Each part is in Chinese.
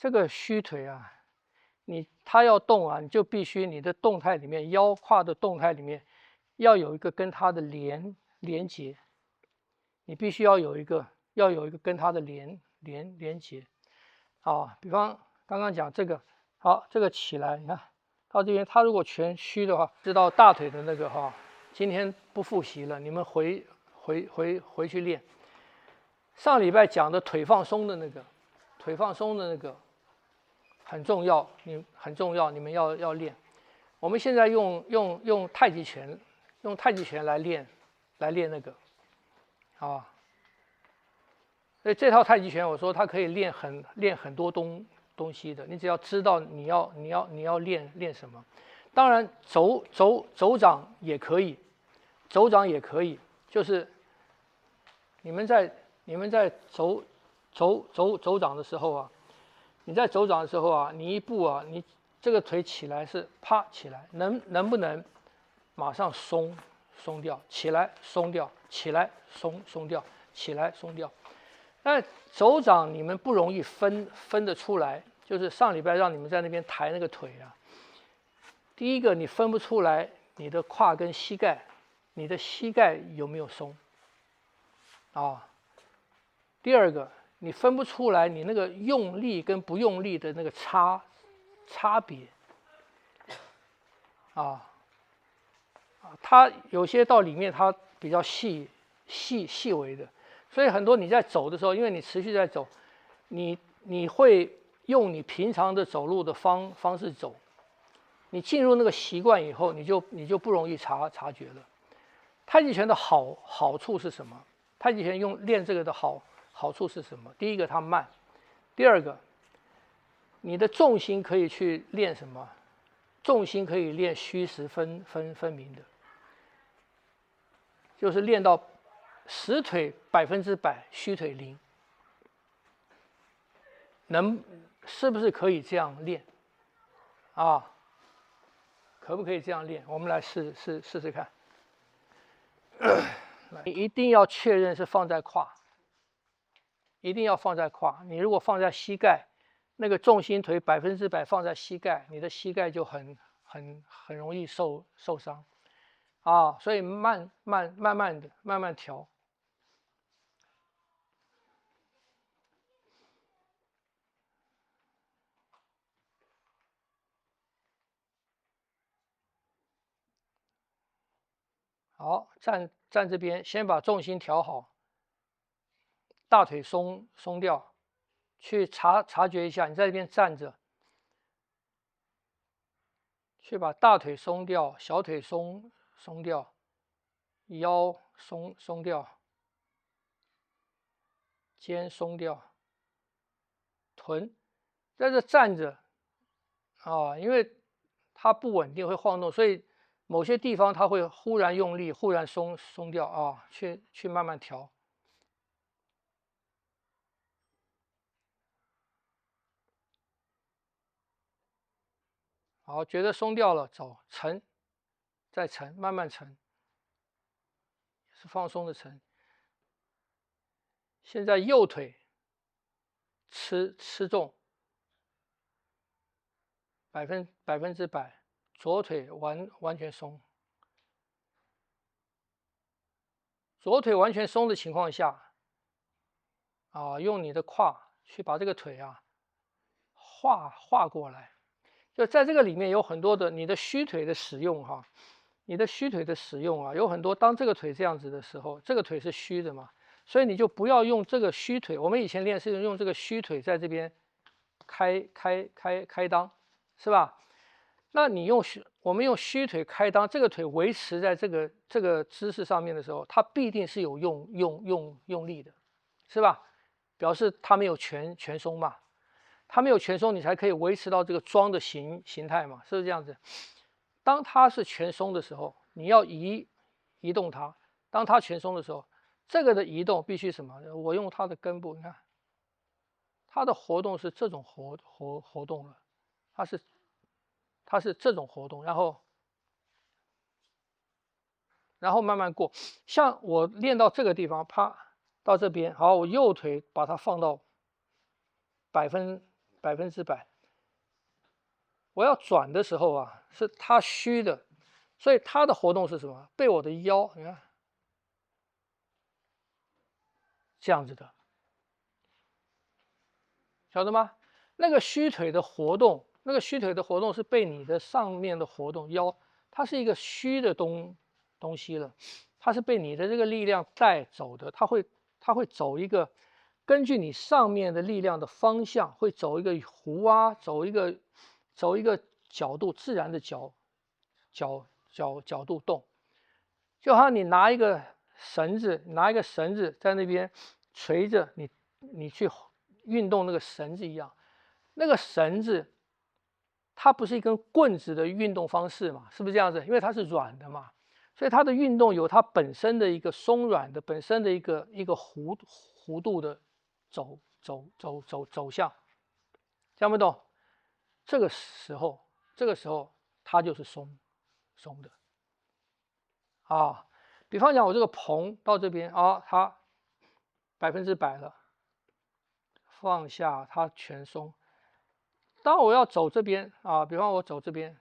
这个虚腿啊，它要动啊，你就必须你的动态里面，腰胯的动态里面要有一个跟它的连接，你必须要有一个跟它的连接啊。比方刚刚讲这个，好，这个起来，你看到这边，它如果全虚的话，知道大腿的那个哈，今天不复习了，你们回去练。上礼拜讲的腿放松的那个很重要，你们要练。我们现在用太极拳，来练那个啊。所以这套太极拳，我说它可以练很多东西的，你只要知道你要练什么。当然手掌也可以，就是你们在走掌的时候啊，你一步啊，你这个腿起来是啪起来，能不能马上松掉，起来松掉，起来松掉，起来松掉。那手掌你们不容易分得出来，就是上礼拜让你们在那边抬那个腿啊，第一个你分不出来你的胯跟膝盖，你的膝盖有没有松啊？第二个你分不出来你那个用力跟不用力的那个差别啊。它有些到里面它比较细微的，所以很多你在走的时候，因为你持续在走，你会用你平常的走路的方式走，你进入那个习惯以后，你就不容易察觉了。太极拳的好处是什么？太极拳练这个的好处是什么？第一个它慢，第二个你的重心可以去练什么？重心可以练虚实分明的，就是练到实腿100%，虚腿0，是不是可以这样练啊？可不可以这样练？我们来试试看。你一定要确认是放在胯，一定要放在胯。你如果放在膝盖，那个重心腿100%放在膝盖，你的膝盖就很容易受伤啊。所以慢慢调。好，站这边，先把重心调好，大腿松掉，去察觉一下，你在这边站着，去把大腿松掉，小腿松掉，腰松掉，肩松掉，臀在这站着啊，因为它不稳定会晃动，所以某些地方它会忽然用力，忽然松掉啊，去慢慢调。好，觉得松掉了，走，沉，再沉，慢慢沉，是放松的沉。现在右腿吃重，100%，左腿完全松。左腿完全松的情况下，啊，用你的胯去把这个腿啊画过来。就在这个里面有很多的你的虚腿的使用哈，你的虚腿的使用啊，有很多。当这个腿这样子的时候，这个腿是虚的嘛，所以你就不要用这个虚腿。我们以前练是用这个虚腿在这边开裆，是吧？那你我们用虚腿开裆，这个腿维持在这个姿势上面的时候，它必定是有用力的，是吧？表示它没有全松嘛。它没有全松，你才可以维持到这个桩的形态嘛，是不是这样子？当它是全松的时候，你要移动它；当它全松的时候，这个的移动必须什么？我用它的根部，你看，它的活动是这种活动了，它是这种活动，然后慢慢过。像我练到这个地方，啪到这边，好，我右腿把它放到100%，我要转的时候啊，是它虚的，所以它的活动是什么？被我的腰，你看这样子的，晓得吗？那个虚腿的活动，那个虚腿的活动是被你的上面的活动腰，它是一个虚的东西了，它是被你的这个力量带走的，它会走一个，根据你上面的力量的方向，会走一个弧啊，走一个角度，自然的角度动，就好像你拿一个绳子在那边垂着你去运动那个绳子一样，那个绳子它不是一根棍子的运动方式嘛，是不是这样子？因为它是软的嘛，所以它的运动有它本身的一个松软的本身的一个弧度的走向，听不懂？这个时候它就是松的啊。比方讲，我这个棚到这边啊，它100%了，放下它全松。当我要走这边啊，比方我走这边，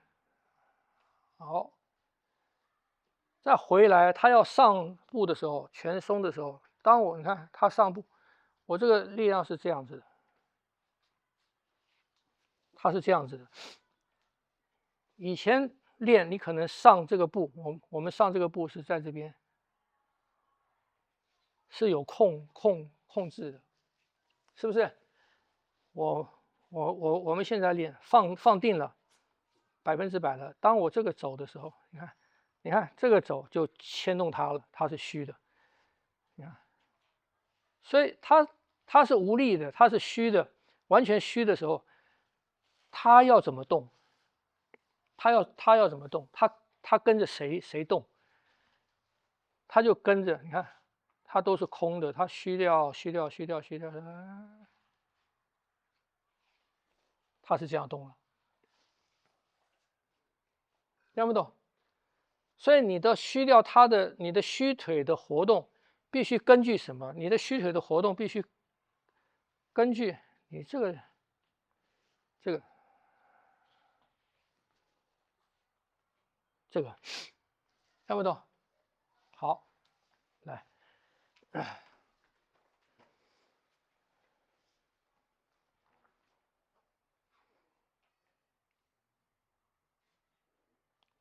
好，再回来，它要上步的时候，全松的时候，你看它上步，我这个力量是这样子的，它是这样子的。以前练你可能上这个步，我们上这个步是在这边，是有控制的，是不是？我们现在练放定了，100%了。当我这个走的时候，你看这个走就牵动它了，它是虚的，你看，所以它是无力的，它是虚的，完全虚的时候，它要怎么动？它要怎么动？它跟着谁动？它就跟着，你看，它都是空的，它虚掉，它是这样动了，听不懂？所以你的虚掉你的虚腿的活动，必须根据什么？你的虚腿的活动必须根据你这个听不懂？好，来，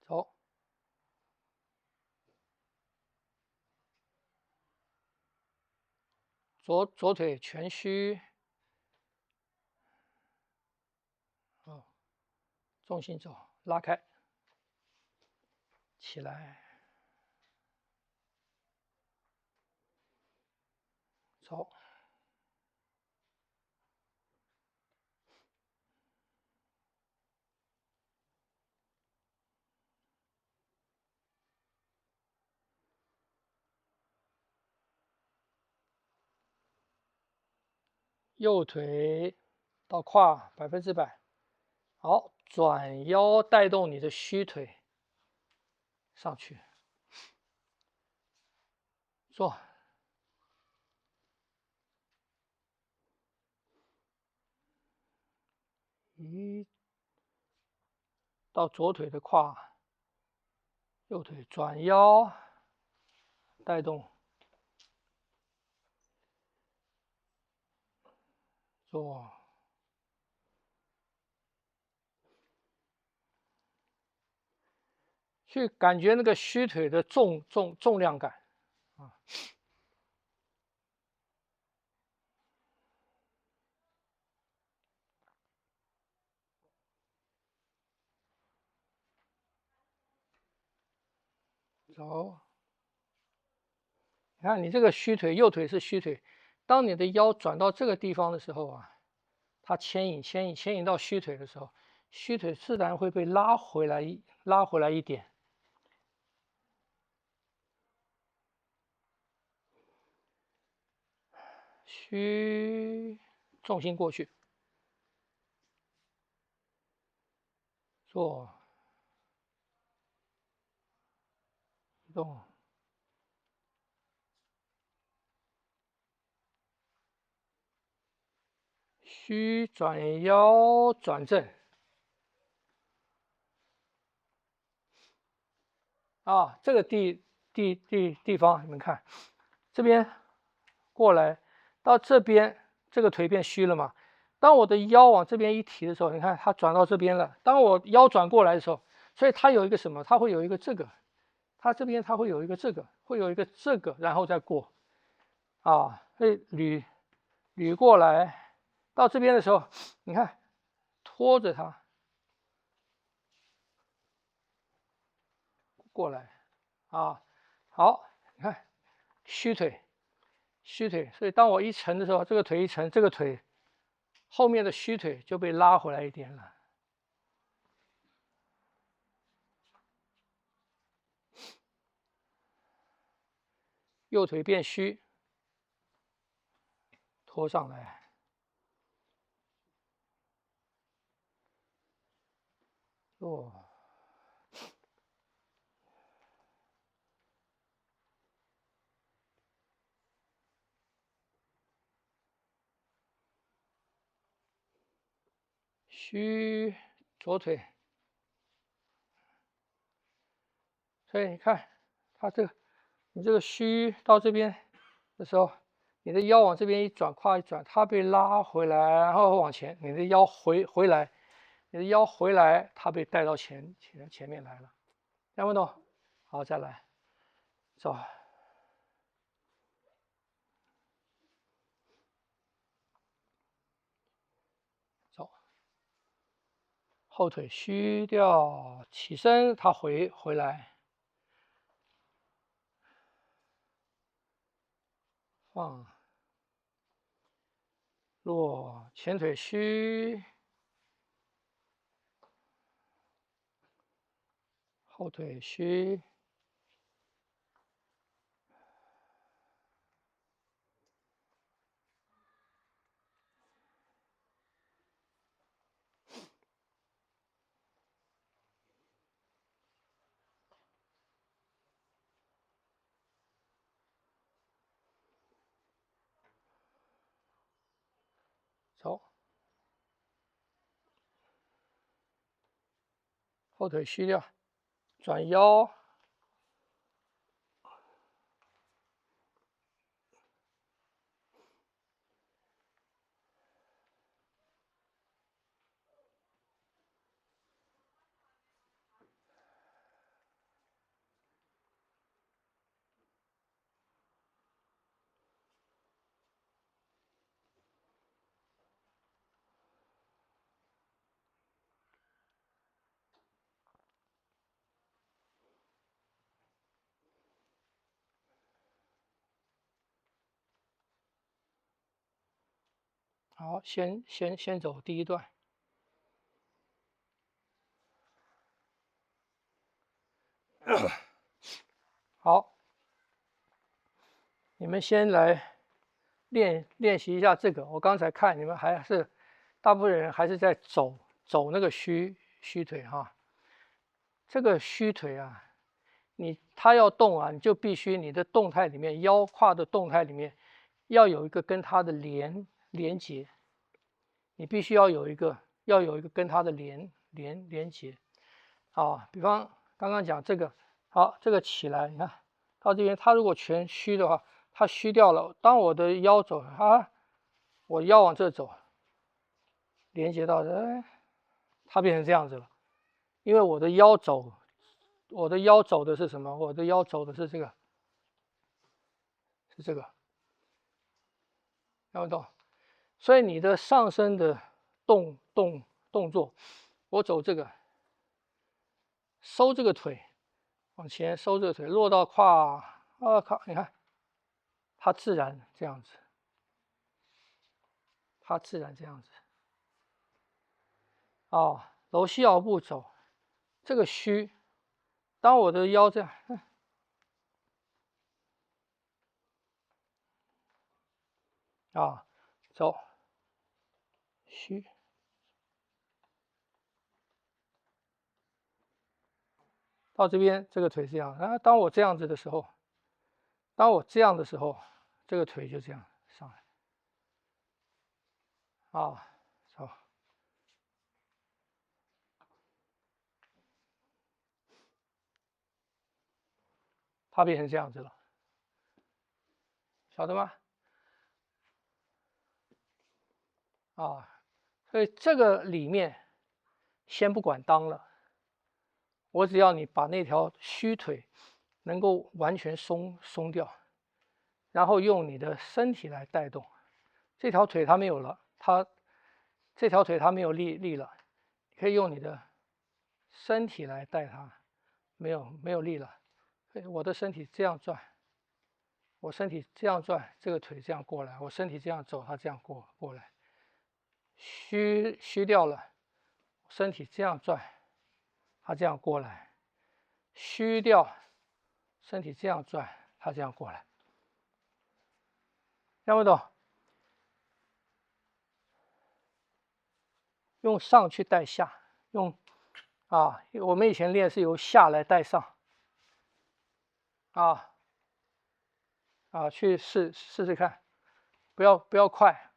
走，左腿全虚，哦，重心走，拉开，起来，走，右腿到胯100%，好，转腰带动你的虚腿上去，坐，到左腿的胯，右腿转腰带动，坐，去感觉那个虚腿的重量感啊。走，你看你这个虚腿，右腿是虚腿，当你的腰转到这个地方的时候啊，它牵引到虚腿的时候，虚腿自然会被拉回来一点，虚，重心过去，坐，移动，虚转腰转正。啊，这个地方，你们看，这边过来到这边，这个腿变虚了嘛？当我的腰往这边一提的时候，你看它转到这边了。当我腰转过来的时候，所以它有一个什么？它会有一个这个，它这边它会有一个这个，会有一个这个，然后再过。啊，所以捋过来到这边的时候，你看拖着它过来。啊，好，你看虚腿，虚腿，所以当我一沉的时候，这个腿一沉，这个腿后面的虚腿就被拉回来一点了。右腿变虚，拖上来。哦，虚左腿，所以你看，它这个你这个虚到这边的时候，你的腰往这边一转，胯一转，它被拉回来，然后往前，你的腰回来，你的腰回来，它被带到前面来了。听不懂？好，再来，走。后腿虚掉，起身，它回来，放，落，前腿虚，后腿虚，走，后腿虚掉，转腰。好，先走第一段。好，你们先来练习一下这个。我刚才看你们还是大部分人还是在走那个虚腿哈。这个虚腿啊，它要动啊，你就必须你的动态里面腰胯的动态里面要有一个跟它的连接，你必须要有一个跟它的连接啊。比方刚刚讲这个，好，这个起来，你看到这边，它如果全虚的话，它虚掉了。当我的腰走啊，我腰往这走，连接到这，它变成这样子了，因为我的腰走的是什么？我的腰走的是这个，是这个，看不懂？所以你的上身的动作，我走这个，收这个腿，往前收这个腿，落到胯，啊靠，你看，它自然这样子，它自然这样子。啊，揉膝摇步走，这个虚，当我的腰这样，啊，走，虚，到这边这个腿是这样啊。当我这样子的时候，这个腿就这样上来，啊，它变成这样子了，晓得吗？啊，所以这个里面先不管裆了，我只要你把那条虚腿能够完全松掉，然后用你的身体来带动。这条腿它没有了，这条腿它没有力了，可以用你的身体来带它，没有力了，我的身体这样转，我身体这样转，这个腿这样过来，我身体这样走，它这样过来，虚掉了，身体这样转，它这样过来，虚掉，身体这样转，它这样过来，听不懂？用上去带下，我们以前练是由下来带上，去试试看，不要快，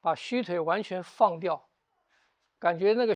把虚腿完全放掉，感觉那个。